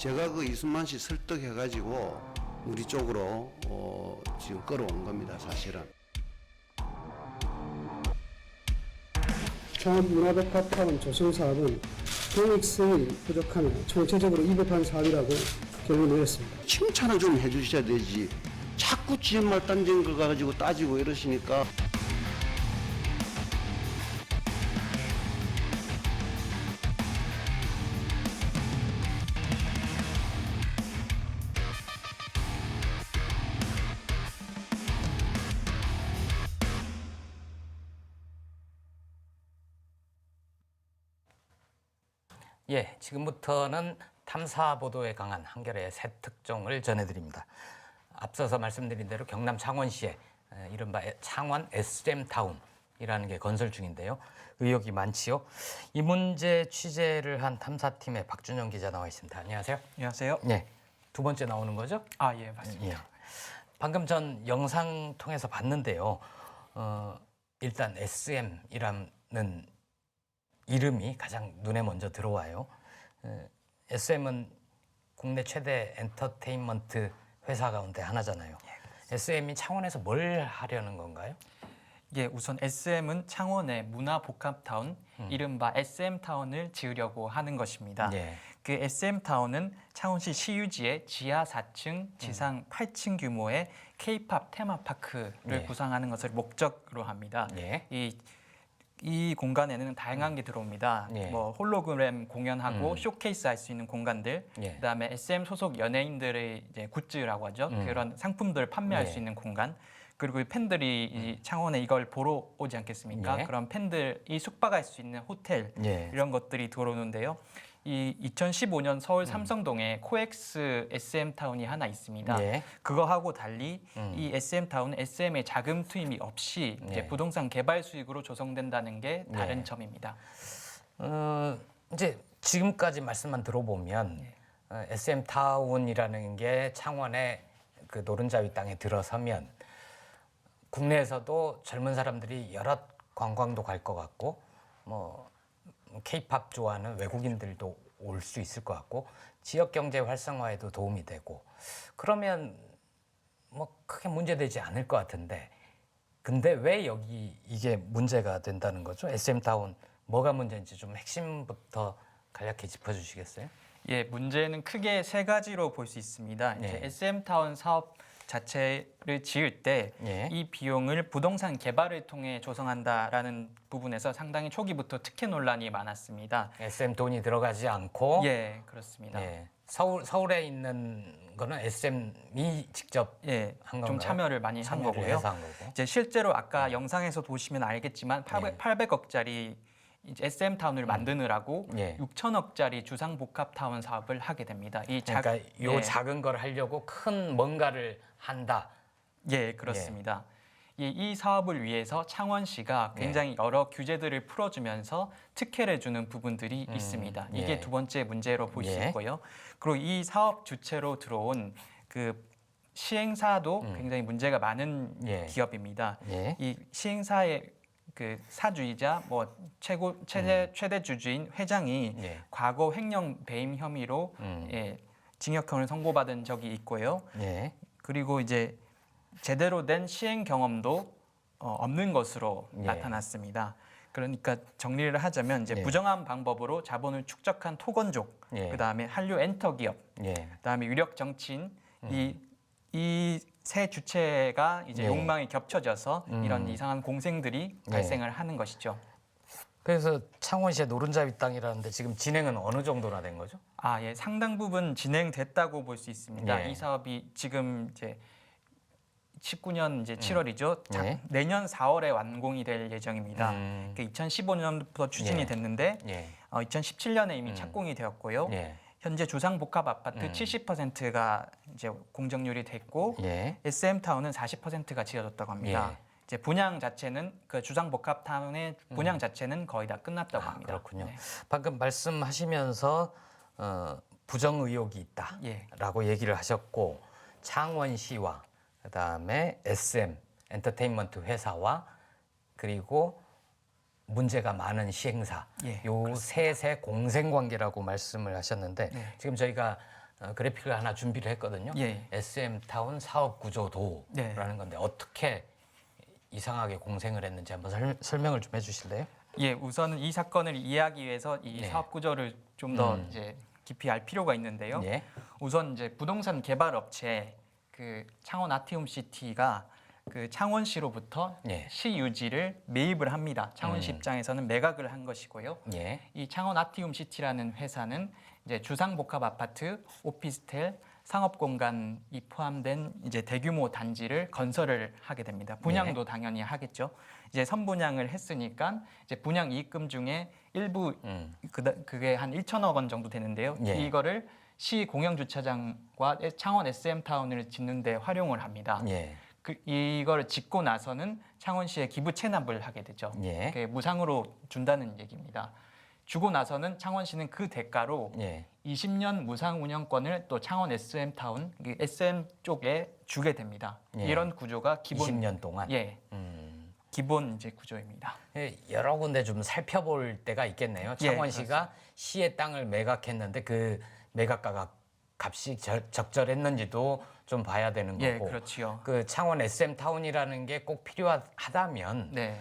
제가 그 이순만 씨 설득해가지고 우리 쪽으로 지금 끌어온 겁니다, 사실은. 창원 문화백화타운 조성 사업은 공익성이 부족하며 총체적으로 위법한 사업이라고 결론을 내렸습니다. 칭찬을 좀 해주셔야 되지. 자꾸 지은말 딴진 거 가지고 따지고 이러시니까. 예, 지금부터는 탐사 보도에 강한 한겨레의 새 특종을 전해드립니다. 앞서서 말씀드린 대로 경남 창원시에 이른바 창원 SM타운이라는 게 건설 중인데요. 의혹이 많지요. 이 문제 취재를 한 탐사팀의 박준영 기자 나와 있습니다. 안녕하세요. 안녕하세요. 네, 두 번째 나오는 거죠? 아, 예, 맞습니다. 예. 방금 전 영상 통해서 봤는데요. 일단 SM이라는 이름이 가장 눈에 먼저 들어와요. SM은 국내 최대 엔터테인먼트 회사 가운데 하나잖아요. SM이 창원에서 뭘 하려는 건가요? 예, 우선 SM은 창원의 문화복합타운, 이른바 SM타운을 지으려고 하는 것입니다. 예. 그 SM타운은 창원시 시유지의 지하 4층, 지상 8층 규모의 K-팝 테마파크를 예. 구상하는 것을 목적으로 합니다. 예. 이 공간에는 다양한 게 들어옵니다. 예. 뭐 홀로그램 공연하고 쇼케이스 할 수 있는 공간들, 예. 그다음에 SM 소속 연예인들의 이제 굿즈라고 하죠. 그런 상품들 판매할 예. 수 있는 공간. 그리고 이 팬들이 이 창원에 이걸 보러 오지 않겠습니까? 예. 그런 팬들이 숙박할 수 있는 호텔 예. 이런 것들이 들어오는데요. 이 2015년 서울 삼성동에 코엑스 SM타운이 하나 있습니다. 예. 그거하고 달리 이 SM타운은 SM의 자금 투입이 없이 이제 예. 부동산 개발 수익으로 조성된다는 게 다른 예. 점입니다. 이제 지금까지 말씀만 들어보면 SM타운이라는 게 창원의 그 노른자위 땅에 들어서면 국내에서도 젊은 사람들이 여러 관광도 갈 것 같고 뭐 K-팝 좋아하는 외국인들도 올 수 있을 것 같고 지역 경제 활성화에도 도움이 되고 그러면 뭐 크게 문제되지 않을 것 같은데 근데 왜 여기 이게 문제가 된다는 거죠? SM타운 뭐가 문제인지 좀 핵심부터 간략히 짚어주시겠어요? 예, 문제는 크게 세 가지로 볼 수 있습니다. 이제 예. SM타운 사업 자체를 지을 때 이 예. 비용을 부동산 개발을 통해 조성한다라는 부분에서 상당히 초기부터 특혜 논란이 많았습니다. SM 돈이 들어가지 않고 예, 그렇습니다. 예. 서울에 있는 거는 SM이 직접 예, 한 좀 건가요? 참여를 많이 한 참여를 거고요. 해서 한 거고. 이제 실제로 아까 영상에서 보시면 알겠지만 800억짜리 SM타운을 만드느라고 예. 6천억짜리 주상복합타운 사업을 하게 됩니다. 그러니까 요 예. 작은 걸 하려고 큰 뭔가를 한다. 예, 그렇습니다. 이 사업을 위해서 창원시가 굉장히 여러 규제들을 풀어주면서 특혜를 주는 부분들이 있습니다. 이게 예. 두 번째 문제로 볼 수 예. 있고요. 그리고 이 사업 주체로 들어온 그 시행사도 굉장히 문제가 많은 예. 기업입니다. 예. 이 시행사의 그 사주이자 뭐 최대 주주인 회장이 예. 과거 횡령 배임 혐의로 징역형을 선고받은 적이 있고요. 예. 그리고 이제 제대로 된 시행 경험도 없는 것으로 예. 나타났습니다. 그러니까 정리를 하자면 이제 예. 부정한 방법으로 자본을 축적한 토건족, 예. 그다음에 한류 엔터 기업, 예. 그다음에 유력 정치인 이 세 주체가 이제 예. 욕망이 겹쳐져서 이런 이상한 공생들이 발생을 하는 것이죠. 그래서 창원시의 노른자위 땅이라는데 지금 진행은 어느 정도나 된 거죠? 아, 예, 상당 부분 진행됐다고 볼 수 있습니다. 예. 이 사업이 지금 이제 19년 이제 7월이죠. 예. 내년 4월에 완공이 될 예정입니다. 2015년부터 추진이 예. 됐는데 예. 2017년에 이미 착공이 되었고요. 예. 현재 주상복합 아파트 70%가 이제 공정률이 됐고 예. SM타운은 40%가 지어졌다고 합니다. 예. 이제 분양 자체는 그 주상복합타운의 분양 자체는 거의 다 끝났다고 합니다. 그렇군요. 네. 방금 말씀하시면서 부정 의혹이 있다라고 얘기를 하셨고 창원시와 그다음에 SM 엔터테인먼트 회사와 그리고 문제가 많은 시행사 예, 요 셋의 공생 관계라고 말씀을 하셨는데 네. 지금 저희가 그래픽을 하나 준비를 했거든요. 예. SM타운 사업 구조도라는 네. 건데 어떻게 이상하게 공생을 했는지 한번 설명을 좀 해주실래요? 예, 우선은 이 사건을 이해하기 위해서 이 네. 사업 구조를 좀 더 이제 깊이 알 필요가 있는데요. 예. 우선 이제 부동산 개발 업체 그 창원 아티움 시티가 그 창원시로부터 예. 시 유지를 매입을 합니다. 창원시 입장에서는 매각을 한 것이고요. 예. 이 창원 아티움 시티라는 회사는 이제 주상복합 아파트, 오피스텔, 상업 공간이 포함된 이제 대규모 단지를 건설을 하게 됩니다. 분양도 당연히 하겠죠. 이제 선분양을 했으니까 이제 분양 이익금 중에 일부 그게 한 1천억 원 정도 되는데요. 예. 이거를 시 공영 주차장과 창원 SM 타운을 짓는 데 활용을 합니다. 예. 이걸 짓고 나서는 창원시에 기부 체납을 하게 되죠. 예. 그게 무상으로 준다는 얘기입니다. 주고 나서는 창원시는 그 대가로 예. 20년 무상 운영권을 또 창원 SM 타운, SM 쪽에 주게 됩니다. 예. 이런 구조가 기본 20년 동안. 예. 기본 이제 구조입니다. 예, 여러 군데 좀 살펴볼 때가 있겠네요. 예, 창원시가 시의 땅을 매각했는데 그 매각가가 값이 적절했는지도 좀 봐야 되는 예, 거고. 그렇지요. 그 창원 SM타운이라는 게 꼭 필요하다면 네.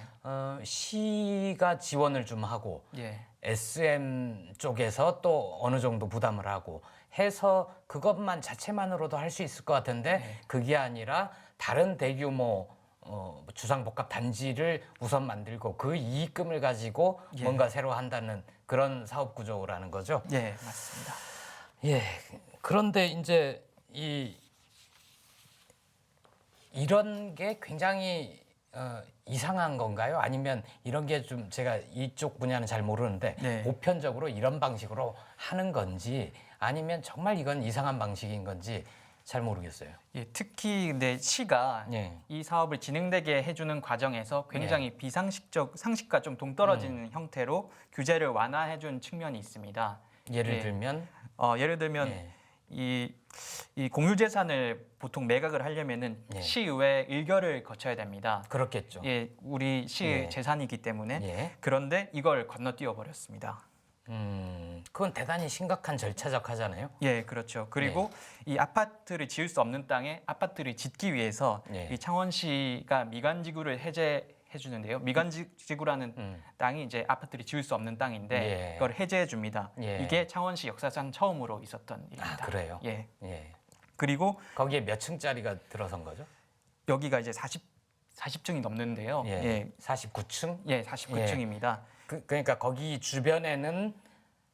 시가 지원을 좀 하고 예. SM 쪽에서 또 어느 정도 부담을 하고 해서 그것만 자체만으로도 할 수 있을 것 같은데 네. 그게 아니라 다른 대규모 주상복합 단지를 우선 만들고 그 이익금을 가지고 예. 뭔가 새로 한다는 그런 사업 구조라는 거죠. 예, 맞습니다. 예. 그런데 이제 이런 게 굉장히 이상한 건가요? 아니면 이런 게 좀 제가 이쪽 분야는 잘 모르는데 네. 보편적으로 이런 방식으로 하는 건지 아니면 정말 이건 이상한 방식인 건지 잘 모르겠어요. 예, 특히 근데 시가 예. 이 사업을 진행되게 해주는 과정에서 굉장히 비상식적 상식과 좀 동떨어지는 형태로 규제를 완화해준 측면이 있습니다. 예를 예. 들면 예를 들면 예. 이 공유재산을 보통 매각을 하려면은 예. 시의회 의결을 거쳐야 됩니다. 그렇겠죠. 예, 우리 시의 예. 재산이기 때문에 예. 그런데 이걸 건너뛰어 버렸습니다. 그건 대단히 심각한 절차적 하잖아요. 예, 그렇죠. 그리고 이 아파트를 지을 수 없는 땅에 아파트를 짓기 위해서 예. 이 창원시가 미관지구를 해제해 주는데요. 미관지구라는 땅이 이제 아파트를 지을 수 없는 땅인데 예. 그걸 해제해 줍니다. 예. 이게 창원시 역사상 처음으로 있었던 일입니다. 아, 그래요? 예. 예. 그리고 거기에 몇 층짜리가 들어선 거죠? 여기가 이제 40층이 넘는데요. 예. 예. 49층? 예, 49층입니다. 그러니까 거기 주변에는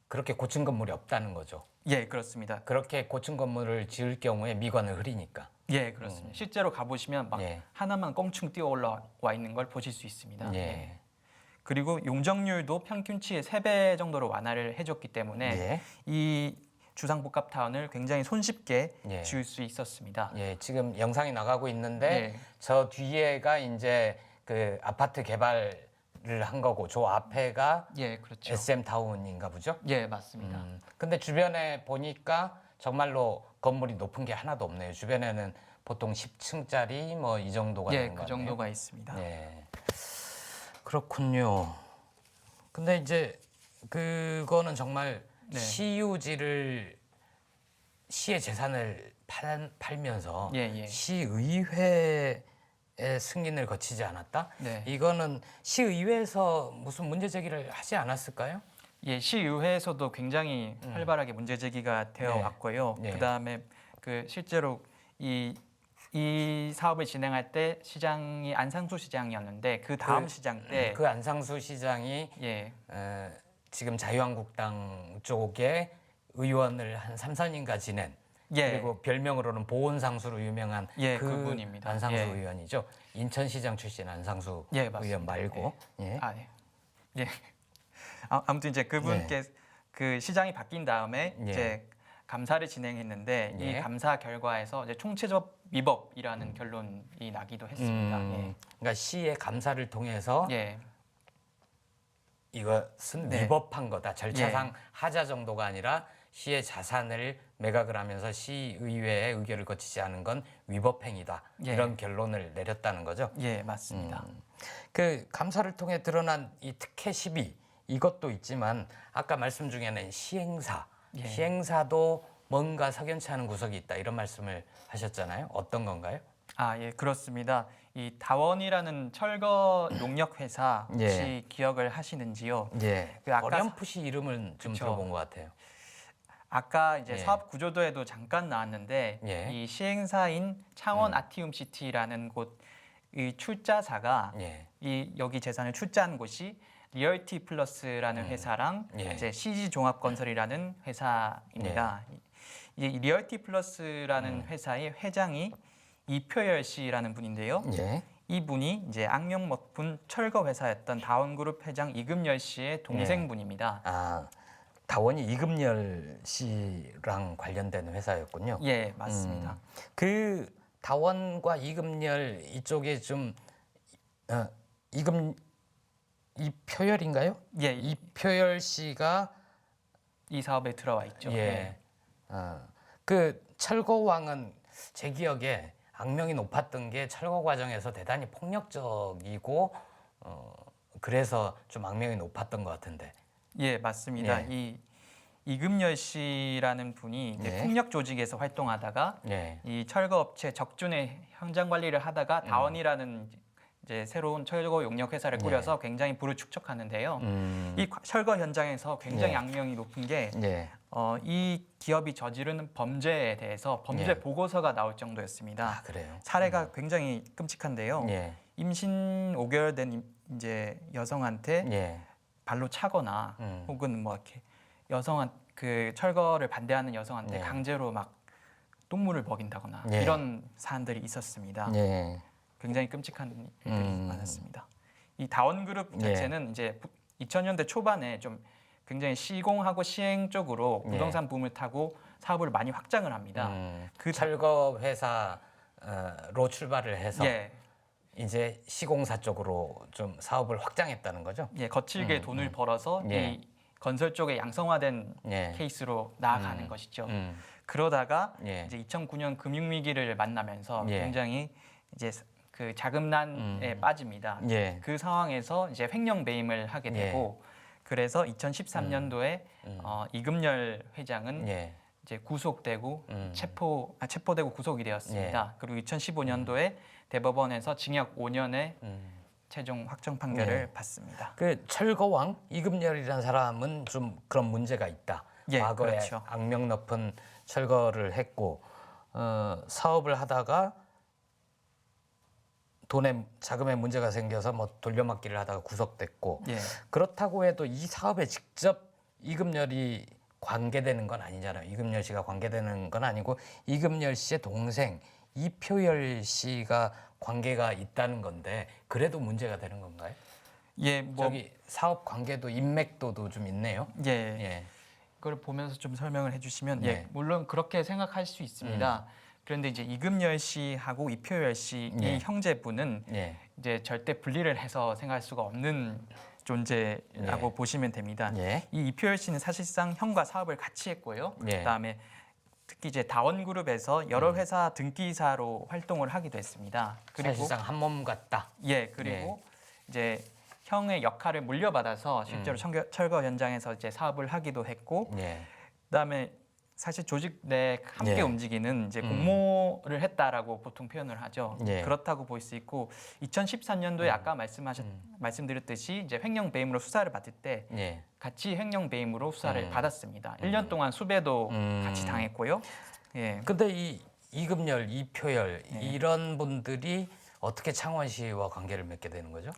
그렇게 고층 건물이 없다는 거죠. 예, 그렇습니다. 그렇게 고층 건물을 지을 경우에 미관을 흐리니까. 예, 그렇습니다. 실제로 가보시면 막 예. 하나만 껑충 뛰어 올라와 있는 걸 보실 수 있습니다. 예. 그리고 용적률도 평균치의 3배 정도로 완화를 해줬기 때문에 예. 이 주상복합타운을 굉장히 손쉽게 예. 지을 수 있었습니다. 예, 지금 영상이 나가고 있는데 예. 저 뒤에가 이제 그 아파트 개발을 한 거고 저 앞에가 예, 그렇죠. SM 타운인가 보죠? 예, 맞습니다. 근데 주변에 보니까 정말로 건물이 높은 게 하나도 없네요. 주변에는 보통 10층짜리 뭐 이 정도가 예, 되는 거 그 같네요. 정도가 있습니다. 예. 그렇군요. 근데 이제 그거는 정말 네. 시유지를 시의 재산을 팔면서 예, 예. 시의회의 승인을 거치지 않았다? 네. 이거는 시의회에서 무슨 문제 제기를 하지 않았을까요? 예, 시의회에서도 굉장히 활발하게 문제 제기가 되어 네. 왔고요. 네. 그다음에 그 실제로 이 사업을 진행할 때 시장이 안상수 시장이었는데 그 다음 시장 때 그 안상수 시장이 예, 지금 자유한국당 쪽에 의원을 한 3, 4년가 지낸 예. 그리고 별명으로는 보온상수로 유명한 예, 그 그분입니다. 안상수 예. 의원이죠. 인천시장 출신 안상수 예, 맞습니다. 의원 말고. 예. 아, 예. 예. 아무튼 이제 그분께 그 시장이 바뀐 다음에 예. 이제 감사를 진행했는데 예. 이 감사 결과에서 이제 총체적 위법이라는 결론이 나기도 했습니다. 그러니까 시의 감사를 통해서 예. 이것은 네. 위법한 거다. 절차상 하자 정도가 아니라 시의 자산을 매각을 하면서 시의회의 의결을 거치지 않은 건 위법행위다. 예. 이런 결론을 내렸다는 거죠. 예, 맞습니다. 그 감사를 통해 드러난 이 특혜 시비 이것도 있지만 아까 말씀 중에는 시행사, 예. 시행사도 뭔가 석연치 않은 구석이 있다 이런 말씀을 하셨잖아요. 어떤 건가요? 아, 예, 그렇습니다. 이 다원이라는 철거 용역 회사 혹시 예. 기억을 하시는지요? 예. 그 아까 어렴풋이 이름은 좀 그쵸. 들어본 것 같아요. 아까 이제 예. 사업 구조도에도 잠깐 나왔는데 예. 이 시행사인 창원 아티움 시티라는 곳 이 출자사가 예. 이 여기 재산을 출자한 곳이 리얼티 플러스라는 회사랑 예. 이제 CG 종합건설이라는 회사입니다. 이 리얼티 플러스라는 회사의 회장이 이표열 씨라는 분인데요. 예. 이분이 이제 악명 높은 철거 회사였던 다원그룹 회장 이금열 씨의 동생분입니다. 아, 다원이 이금열 씨랑 관련된 회사였군요. 예, 맞습니다. 그 다원과 이금열 이쪽에 좀 이표열인가요? 예, 이표열 씨가 이 사업에 들어와 있죠. 예. 그 철거왕은 제 기억에 악명이 높았던 게 철거 과정에서 대단히 폭력적이고 그래서 좀 악명이 높았던 것 같은데. 예, 맞습니다. 예. 이 이금열 씨라는 분이 이제 예. 폭력 조직에서 활동하다가 예. 이 철거 업체 적준의 현장 관리를 하다가 다원이라는 이제 새로운 철거 용역 회사를 꾸려서 굉장히 부를 축적하는데요. 이 철거 현장에서 굉장히 예. 악명이 높은 게 예. 이 기업이 저지르는 범죄에 대해서 범죄 예. 보고서가 나올 정도였습니다. 아, 그래요. 사례가 굉장히 끔찍한데요. 예. 임신 5개월 된 이제 여성한테 예. 발로 차거나 혹은 뭐 이렇게 그 철거를 반대하는 여성한테 네. 강제로 막 똥물을 먹인다거나 예. 이런 사안들이 있었습니다. 예. 굉장히 끔찍한 일들이 많았습니다. 이 다원그룹 예. 자체는 이제 2000년대 초반에 좀 굉장히 시공하고 시행 쪽으로 예. 부동산 붐을 타고 사업을 많이 확장을 합니다. 그 철거 회사로 출발을 해서 예, 이제 시공사 쪽으로 좀 사업을 확장했다는 거죠. 예, 거칠게 돈을 벌어서 예. 이 건설 쪽에 양성화된 예. 케이스로 나아가는 것이죠. 음. 그러다가 예. 이제 2009년 금융위기를 만나면서 예. 굉장히 이제 그 자금난에 빠집니다. 예. 그 상황에서 이제 횡령 배임을 하게 되고 그래서 2013년도에 이금열 회장은 예. 이제 구속되고 체포되고 구속이 되었습니다. 그리고 2015년도에 대법원에서 징역 5년의 최종 확정 판결을 받습니다. 그 철거왕 이금열이라는 사람은 좀 그런 문제가 있다. 예, 과거에 그렇죠. 악명 높은 철거를 했고 사업을 하다가 자금에 문제가 생겨서 뭐 돌려막기를 하다가 구속됐고 예. 그렇다고 해도 이 사업에 직접 이금열이 관계되는 건 아니잖아요. 이금열 씨가 관계되는 건 아니고 이금열 씨의 동생 이표열 씨가 관계가 있다는 건데 그래도 문제가 되는 건가요? 예, 뭐 저기 사업 관계도 인맥도도 좀 있네요. 예. 예. 그걸 보면서 좀 설명을 해주시면 네. 예, 물론 그렇게 생각할 수 있습니다. 그런데 이제 이금열 씨하고 이표열 씨 이 예. 형제분은 예. 이제 절대 분리를 해서 생각할 수가 없는 존재라고 예. 보시면 됩니다. 예. 이 이표열 씨는 사실상 형과 사업을 같이 했고요. 예. 그다음에 특히 이제 다원그룹에서 여러 회사 등기사로 활동을 하기도 했습니다. 그리고 사실상 한 몸 같다. 예, 그리고 이제 형의 역할을 물려받아서 실제로 철거 현장에서 이제 사업을 하기도 했고, 예. 그다음에 사실 조직 내 함께 예. 움직이는 이제 공모를 했다라고 보통 표현을 하죠. 예. 그렇다고 볼 수 있고, 2013년도에 아까 말씀드렸듯이 이제 횡령 배임으로 수사를 받을 때 예. 같이 횡령 배임으로 수사를 받았습니다. 1년 동안 수배도 같이 당했고요. 예. 근데 이 이금열, 이표열 이런 분들이 어떻게 창원시와 관계를 맺게 되는 거죠?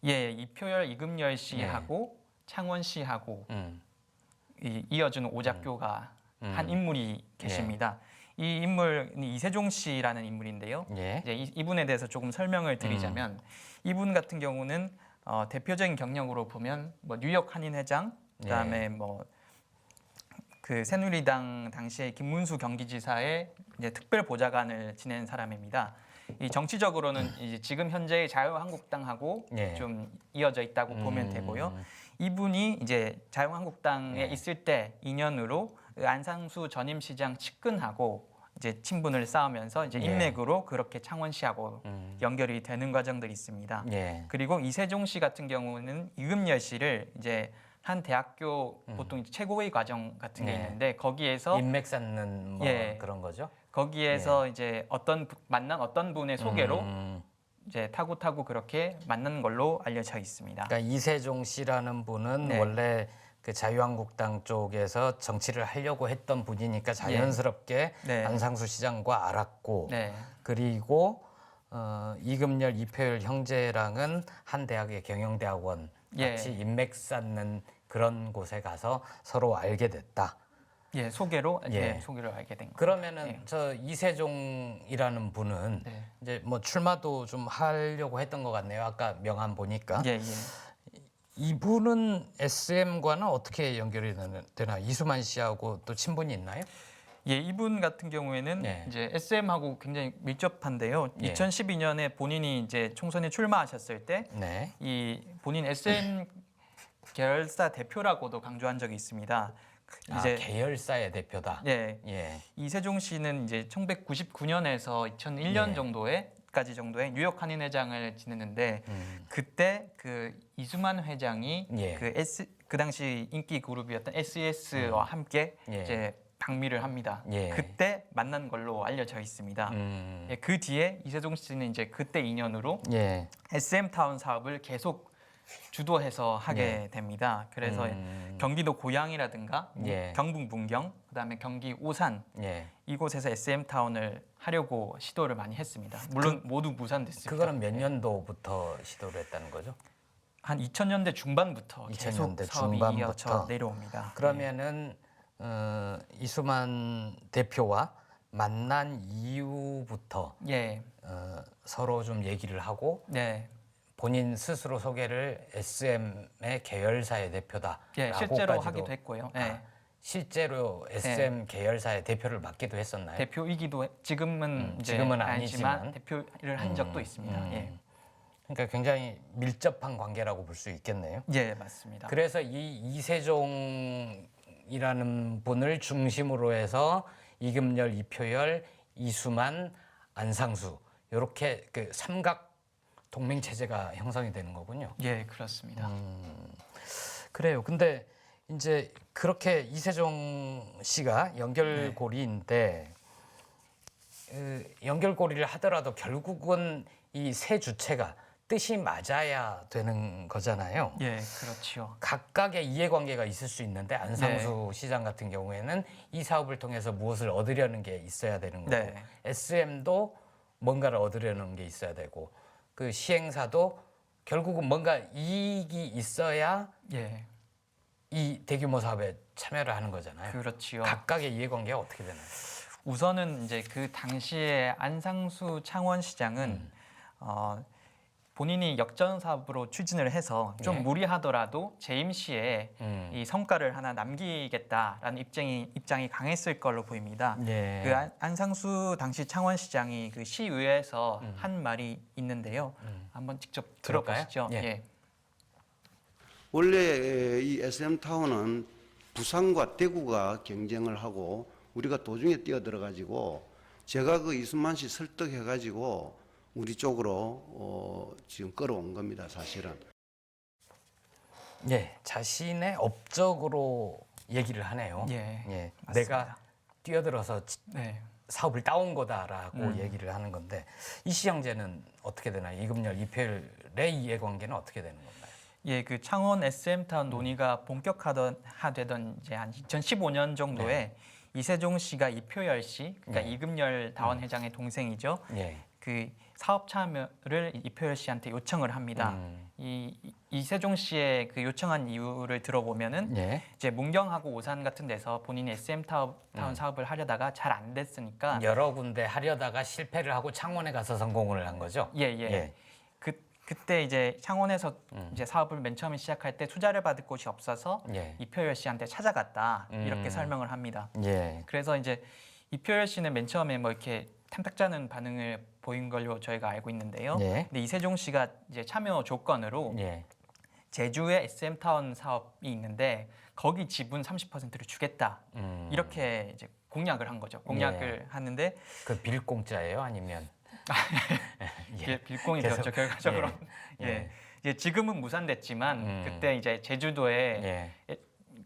예, 이표열, 이금열 씨하고 창원 씨하고 음. 이어주는 오작교가 한 인물이 계십니다. 이 인물은 이세종 씨라는 인물인데요. 예. 이제 이분에 대해서 조금 설명을 드리자면 이분 같은 경우는 대표적인 경력으로 보면 뭐 뉴욕 한인회장, 그다음에 뭐 그 새누리당 당시에 김문수 경기지사의 이제 특별 보좌관을 지낸 사람입니다. 이 정치적으로는 이제 지금 현재의 자유한국당하고 예. 좀 이어져 있다고 보면 되고요. 이분이 이제 자유한국당에 있을 때 인연으로 안상수 전임시장 측근하고 이제 친분을 쌓으면서 이제 인맥으로 그렇게 창원시하고 연결이 되는 과정들이 있습니다. 예. 그리고 이세종 씨 같은 경우는 이금열 씨를 이제 한 대학교 보통 이제 최고의 과정 같은 게 네. 있는데 거기에서 인맥 쌓는 뭐 예. 그런 거죠. 거기에서 이제 만난 어떤 분의 소개로 음. 이제 타고 그렇게 만난 걸로 알려져 있습니다. 그러니까 이세종 씨라는 분은 네. 원래 그 자유한국당 쪽에서 정치를 하려고 했던 분이니까 자연스럽게 네. 안상수 시장과 알았고 네. 그리고 이금열 이표열 형제랑은 한 대학의 경영대학원 같이 예. 인맥 쌓는 그런 곳에 가서 서로 알게 됐다. 예, 소개로 예. 소개를 알게 된 거예요. 그러면은 예. 저 이세종이라는 분은 네. 이제 뭐 출마도 좀 하려고 했던 것 같네요. 아까 명함 보니까 예, 예. 이분은 SM과는 어떻게 연결이 되나? 이수만 씨하고 또 친분이 있나요? 예, 이분 같은 경우에는 네. 이제 SM하고 굉장히 밀접한데요. 예. 2012년에 본인이 이제 총선에 출마하셨을 때 네. 이 본인 SM 계열사 대표라고도 강조한 적이 있습니다. 이제 계열사의 대표다. 예, 예. 이세종 씨는 이제 1999년에서 2001년 예. 정도의 뉴욕 한인회장을 지냈는데 그때 그 이수만 회장이 예. 그 당시 인기 그룹이었던 SES와 함께 예. 이제 방미를 합니다. 예. 그때 만난 걸로 알려져 있습니다. 예, 그 뒤에 이세종 씨는 이제 그때 인연으로 예. SM 타운 사업을 계속 주도해서 하게 됩니다. 그래서 경기도 고양이라든가 예. 경북 문경, 그다음에 경기 오산 예. 이곳에서 SM 타운을 하려고 시도를 많이 했습니다. 물론 모두 무산됐습니다. 그거는 몇 년도부터 시도를 했다는 거죠? 한 2000년대 중반부터 계속 2000년대 사업이 중반부터. 이어져 내려옵니다. 그러면은 이수만 대표와 만난 이후부터 예, 서로 좀 얘기를 하고 네, 본인 스스로 소개를 SM의 계열사의 대표다라고까지도 예, 실제로 하기도 했고요. 예. 실제로 SM 계열사의 대표를 맡기도 했었나요? 대표이기도 지금은 이제 지금은 아니지만. 대표를 한 적도 있습니다. 예, 그러니까 굉장히 밀접한 관계라고 볼 수 있겠네요. 예, 맞습니다. 그래서 이 이세종이라는 분을 중심으로 해서 이금열, 이표열, 이수만, 안상수 이렇게 그 삼각 동맹 체제가 형성이 되는 거군요. 예, 그렇습니다. 그래요. 근데 이제 그렇게 이세종 씨가 연결고리인데 연결고리를 하더라도 결국은 이 세 주체가 뜻이 맞아야 되는 거잖아요. 예, 그렇지요. 각각의 이해관계가 있을 수 있는데 안상수 시장 같은 경우에는 이 사업을 통해서 무엇을 얻으려는 게 있어야 되는 거고 네. SM도 뭔가를 얻으려는 게 있어야 되고 그 시행사도 결국은 뭔가 이익이 있어야 예, 이 대규모 사업에 참여를 하는 거잖아요. 그렇지요. 각각의 이해관계가 어떻게 되나요? 우선은 이제 그 당시에 안상수 창원시장은 본인이 역전 사업으로 추진을 해서 좀 예. 무리하더라도 재임 시에 이 성과를 하나 남기겠다라는 입장이 강했을 걸로 보입니다. 예. 그 안상수 당시 창원시장이 그 시의회에서 한 말이 있는데요. 한번 직접 들을까요? 들어보시죠. 예. 예. 원래 이 SM타운은 부산과 대구가 경쟁을 하고 우리가 도중에 뛰어들어가지고 제가 그 이순만 씨 설득해가지고 우리 쪽으로 지금 끌어온 겁니다, 사실은. 예, 자신의 업적으로 얘기를 하네요. 예, 맞습니다. 내가 뛰어들어서 네. 사업을 따온 거다라고 얘기를 하는 건데 이씨 형제는 어떻게 되나요? 이금열, 이표열의 이해관계는 어떻게 되는 건가요? 예, 그 창원 SM타운 논의가 본격화되던 이제 한 2015년 정도에 이세종 씨가 이표열 씨, 그러니까 이금열 다원 회장의 동생이죠. 예. 그 사업 참여를 이표열 씨한테 요청을 합니다. 이세종 씨의 그 요청한 이유를 들어보면은 예. 이제 문경하고 오산 같은 데서 본인이 SM타운 사업을 하려다가 잘 안 됐으니까 여러 군데 하려다가 실패를 하고 창원에 가서 성공을 한 거죠. 예. 그때 이제 창원에서 이제 사업을 맨 처음에 시작할 때 투자를 받을 곳이 없어서 예. 이표열 씨한테 찾아갔다 이렇게 설명을 합니다. 예. 그래서 이제 이표열 씨는 맨 처음에 뭐 이렇게 탐탁자는 반응을 보인 걸로 저희가 알고 있는데요. 예. 근데 이세종 씨가 이제 참여 조건으로 예. 제주에 SM타운 사업이 있는데 거기 지분 30%를 주겠다 이렇게 이제 공약을 한 거죠. 공약을 하는데 그 빌공짜예요, 아니면 이게 빌공이 계속, 되었죠 결과적으로. 예. 이제 지금은 무산됐지만 그때 이제 제주도에 예.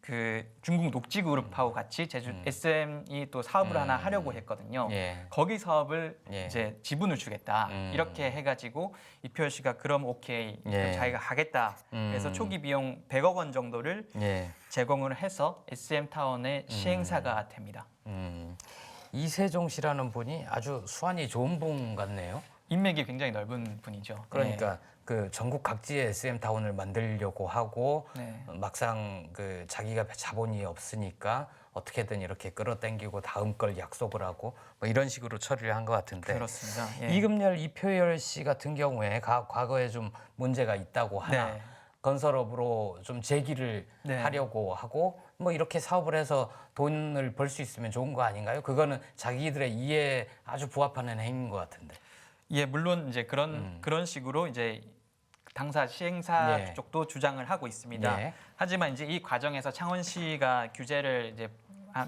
그 중국 녹지그룹하고 같이 제주 SM이 또 사업을 하나 하려고 했거든요. 예. 거기 사업을 예. 이제 지분을 주겠다 이렇게 해가지고 이표열 씨가 그럼 오케이 그럼 예. 자기가 하겠다. 그래서 초기 비용 100억 원 정도를 예. 제공을 해서 SM 타운의 시행사가 됩니다. 이세종 씨라는 분이 아주 수완이 좋은 분 같네요. 인맥이 굉장히 넓은 분이죠. 그러니까 그 전국 각지에 SM 타운을 만들려고 하고 네. 막상 그 자기가 자본이 없으니까 어떻게든 이렇게 끌어당기고 다음 걸 약속을 하고 뭐 이런 식으로 처리를 한 것 같은데 그렇습니다. 예. 이금열 이표열 씨 같은 경우에 과거에 좀 문제가 있다고 하나 네. 건설업으로 좀 재기를 네. 하려고 하고 뭐 이렇게 사업을 해서 돈을 벌 수 있으면 좋은 거 아닌가요? 그거는 자기들의 이해에 아주 부합하는 행위인 것 같은데. 예, 물론 이제 그런 식으로 이제 당사 시행사 예. 쪽도 주장을 하고 있습니다. 예. 하지만 이제 이 과정에서 창원시가 규제를 이제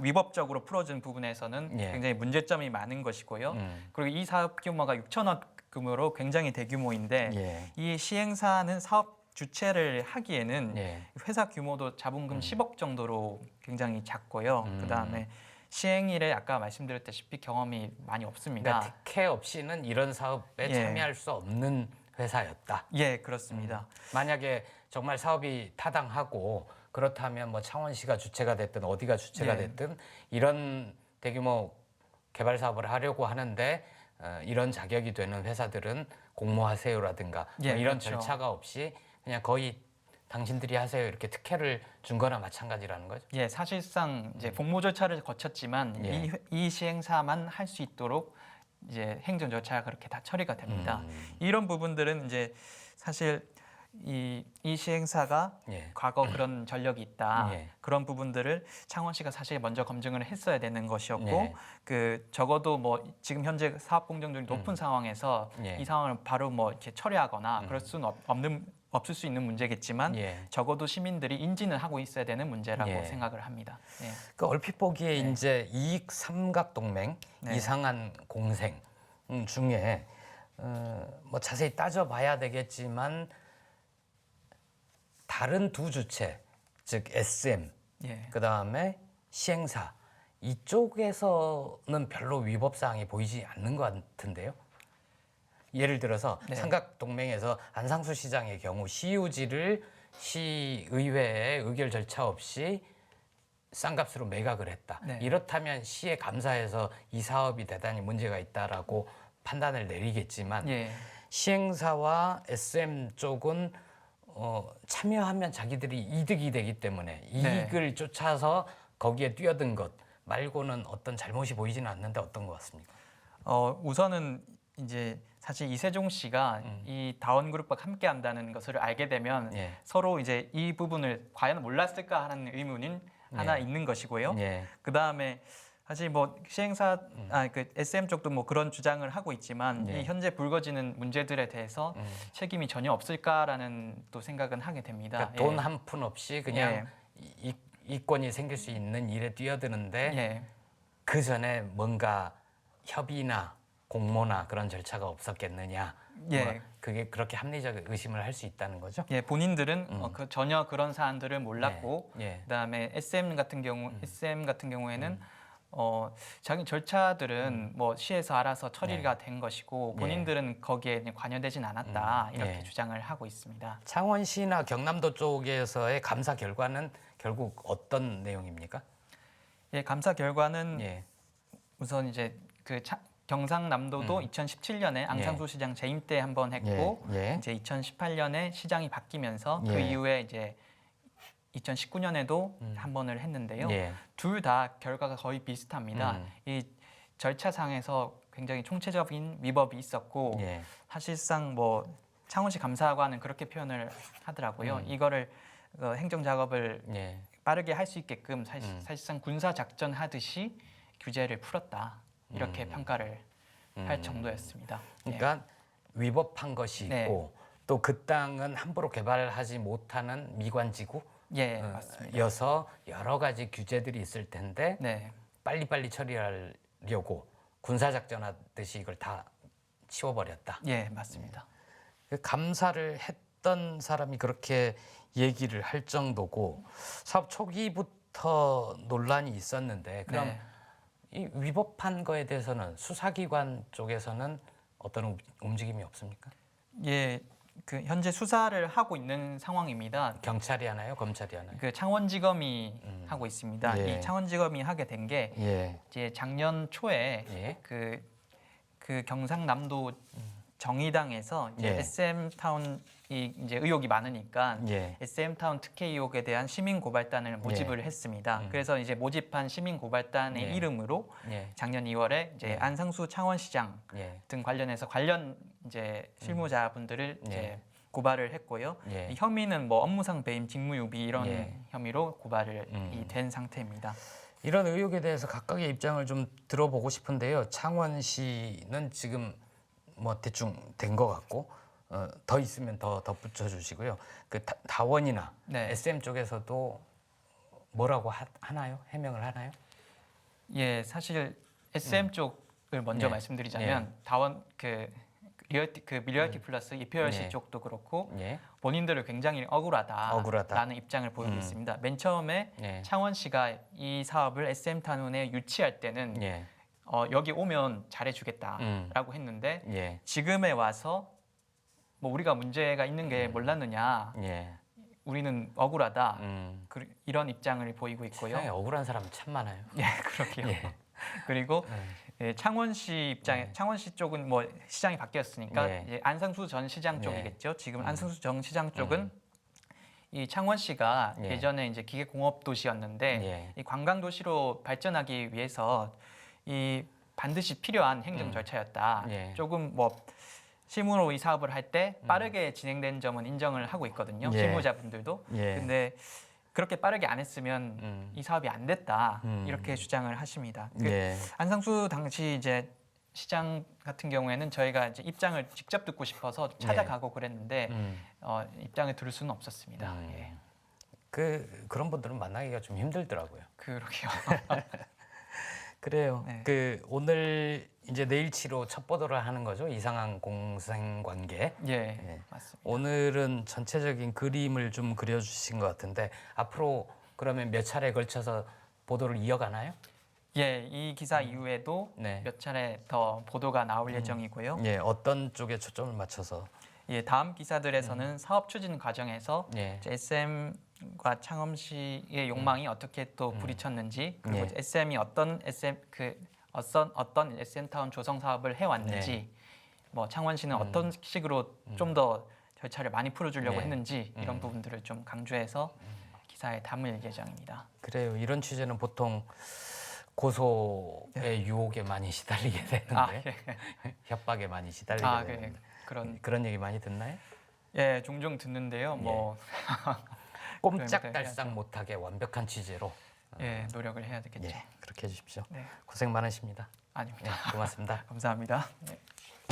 위법적으로 풀어준 부분에서는 예. 굉장히 문제점이 많은 것이고요. 그리고 이 사업 규모가 6천억 규모로 굉장히 대규모인데 예. 이 시행사는 사업 주체를 하기에는 예. 회사 규모도 자본금 10억 정도로 굉장히 작고요. 그다음에 시행일에 아까 말씀드렸다시피 경험이 많이 없습니다. 그러니까 특혜 없이는 이런 사업에 예. 참여할 수 없는 회사였다. 예, 그렇습니다. 만약에 정말 사업이 타당하고 그렇다면 뭐 창원시가 주체가 됐든 어디가 주체가 네. 됐든 이런 대규모 개발 사업을 하려고 하는데 이런 자격이 되는 회사들은 공모하세요라든가 예, 뭐 이런 그렇죠. 절차가 없이 그냥 거의 당신들이 하세요 이렇게 특혜를 준 거나 마찬가지라는 거죠. 예, 사실상 이제 공모 절차를 거쳤지만 예. 이 시행사만 할 수 있도록 이제 행정 절차가 그렇게 다 처리가 됩니다. 이런 부분들은 이제 사실 이 시행사가 예. 과거 그런 전력이 있다. 예. 그런 부분들을 창원시가 사실 먼저 검증을 했어야 되는 것이었고 예. 그 적어도 뭐 지금 현재 사업 공정률이 높은 상황에서 예. 이 상황을 바로 뭐 이렇게 처리하거나 그럴 수는 없을 수 있는 문제겠지만 예. 적어도 시민들이 인지는 하고 있어야 되는 문제라고 예. 생각을 합니다. 예. 그 얼핏 보기에 이제 이익 삼각 동맹 네. 이상한 공생 중에 뭐 자세히 따져봐야 되겠지만 다른 두 주체 즉 SM 예. 그 다음에 시행사 이쪽에서는 별로 위법 사항이 보이지 않는 것 같은데요. 예를 들어서 네. 삼각 동맹에서 안상수 시장의 경우 시유지를 시의회의 의결 절차 없이 싼 값으로 매각을 했다. 네. 이렇다면 시에 감사해서 이 사업이 대단히 문제가 있다라고 판단을 내리겠지만 예. 시행사와 SM 쪽은 참여하면 자기들이 이득이 되기 때문에 이익을 쫓아서 거기에 뛰어든 것 말고는 어떤 잘못이 보이지는 않는데 어떤 것 같습니까? 우선은 이제 사실 이세종 씨가 이 다원그룹과 함께 한다는 것을 알게 되면 예. 서로 이제 이 부분을 과연 몰랐을까 하는 의문은 하나 있는 것이고요. 예. 그 다음에 사실 뭐 시행사 그 SM 쪽도 뭐 그런 주장을 하고 있지만 예. 이 현재 불거지는 문제들에 대해서 책임이 전혀 없을까라는 또 생각은 하게 됩니다. 그러니까 돈 한 푼 없이 그냥 이권이 생길 수 있는 일에 뛰어드는데 예. 그 전에 뭔가 협의나 공모나 그런 절차가 없었겠느냐. 예. 뭐 그게 그렇게 합리적 의심을 할 수 있다는 거죠. 예, 본인들은 전혀 그런 사안들을 몰랐고 예. 그다음에 SM 같은 경우에는 자기 절차들은 뭐 시에서 알아서 처리가 된 것이고 본인들은 거기에 관여되진 않았다 이렇게 예. 주장을 하고 있습니다. 창원시나 경남도 쪽에서의 감사 결과는 결국 어떤 내용입니까? 예, 감사 결과는 예. 우선 이제 경상남도도 2017년에 안상수 시장 재임 때 한번 했고 예. 이제 2018년에 시장이 바뀌면서 그 예. 이후에 이제 2019년에도 한 번을 했는데요. 예. 둘 다 결과가 거의 비슷합니다. 이 절차상에서 굉장히 총체적인 위법이 있었고 예. 사실상 뭐 창원시 감사관은 그렇게 표현을 하더라고요. 이거를 행정 작업을 예. 빠르게 할 수 있게끔 사실상 군사 작전 하듯이 규제를 풀었다. 이렇게 평가를 할 정도였습니다. 그러니까 위법한 것이 네. 있고 또 그 땅은 함부로 개발하지 못하는 미관지구 예, 맞습니다. 여서 여러 가지 규제들이 있을 텐데 네, 빨리빨리 처리하려고 군사작전하듯이 이걸 다 치워버렸다. 예, 맞습니다. 그 감사를 어떤 사람이 그렇게 얘기를 할 정도고 사업 초기부터 논란이 있었는데 그럼 네. 이 위법한 거에 대해서는 수사기관 쪽에서는 어떤 움직임이 없습니까? 예, 그 현재 수사를 하고 있는 상황입니다. 경찰이 하나요? 검찰이 하나요? 그 창원지검이 하고 있습니다. 예. 이 창원지검이 하게 된 게 예. 이제 작년 초에 예. 그 경상남도 정의당에서 이제 예. SM타운이 이제 의혹이 많으니까 예. SM타운 특혜 의혹에 대한 시민 고발단을 모집을 했습니다. 그래서 이제 모집한 시민 고발단의 예. 이름으로 예. 작년 2월에 이제 예. 안상수 창원시장 예. 등 관련해서 관련 이제 실무자분들을 이제 예. 고발을 했고요. 예. 이 혐의는 뭐 업무상 배임, 직무유기 이런 예. 혐의로 고발이 된 상태입니다. 이런 의혹에 대해서 각각의 입장을 좀 들어보고 싶은데요. 창원시는 지금 뭐 대충 된 것 같고 더 있으면 더 덧붙여 주시고요. 그 다원이나 네. SM 쪽에서도 뭐라고 하나요? 해명을 하나요? 예, 사실 SM 쪽을 먼저 네. 말씀드리자면 다원 그 리얼티 플러스 이표열시 네. 쪽도 그렇고 예. 본인들을 굉장히 억울하다라는 억울하다. 입장을 보이고 있습니다. 맨 처음에 예. 창원시가 이 사업을 SM타운에 유치할 때는 예. 여기 오면 잘해주겠다라고 했는데 예. 지금에 와서 뭐 우리가 문제가 있는 게 몰랐느냐, 예. 우리는 억울하다 이런 입장을 보이고 세상에 있고요. 억울한 사람은 참 많아요. 예, 그러게요. 예. 그리고 창원시 입장에 창원시 쪽은 뭐 시장이 바뀌었으니까 예. 이제 안상수 전 시장 예. 쪽이겠죠. 지금 안상수 전 시장 쪽은 이 창원시가 예. 예전에 이제 기계공업 도시였는데 예. 이 관광 도시로 발전하기 위해서 이 반드시 필요한 행정 절차였다. 예. 조금 뭐 실무로 이 사업을 할 때 빠르게 진행된 점은 인정을 하고 있거든요. 예. 실무자분들도. 예. 근데 그렇게 빠르게 안 했으면 이 사업이 안 됐다. 이렇게 주장을 하십니다. 예. 안상수 당시 이제 시장 같은 경우에는 저희가 이제 입장을 직접 듣고 싶어서 찾아가고 그랬는데 입장을 들을 수는 없었습니다. 예. 그런 분들은 만나기가 좀 힘들더라고요. 그러게요. 그래요. 네. 그 오늘 이제 내일치로 첫 보도를 하는 거죠. 이상한 공생관계. 예, 맞습니다. 오늘은 전체적인 그림을 좀 그려주신 것 같은데 앞으로 그러면 몇 차례 걸쳐서 보도를 이어가나요? 예, 이 기사 이후에도 네. 몇 차례 더 보도가 나올 예정이고요. 예, 어떤 쪽에 초점을 맞춰서? 예, 다음 기사들에서는 사업 추진 과정에서 예. 이제 SM과 창원시의 욕망이 어떻게 또 부딪혔는지 그리고 예. SM이 어떤 SM타운 조성 사업을 해왔는지 뭐 창원시는 어떤 식으로 좀 더 절차를 많이 풀어주려고 예. 했는지 이런 부분들을 좀 강조해서 기사에 담을 예정입니다. 그래요. 이런 취재는 보통 고소의 유혹에 많이 시달리게 되는데 아, 예. 협박에 많이 시달리게 아, 되는데 그런 그런 얘기 많이 듣나요? 예, 종종 듣는데요. 뭐 꼼짝달싹 못하게 완벽한 취재로 예, 노력을 해야 되겠죠. 예, 그렇게 해주십시오. 네, 고생 많으십니다. 아닙니다. 예, 고맙습니다. 감사합니다. 네.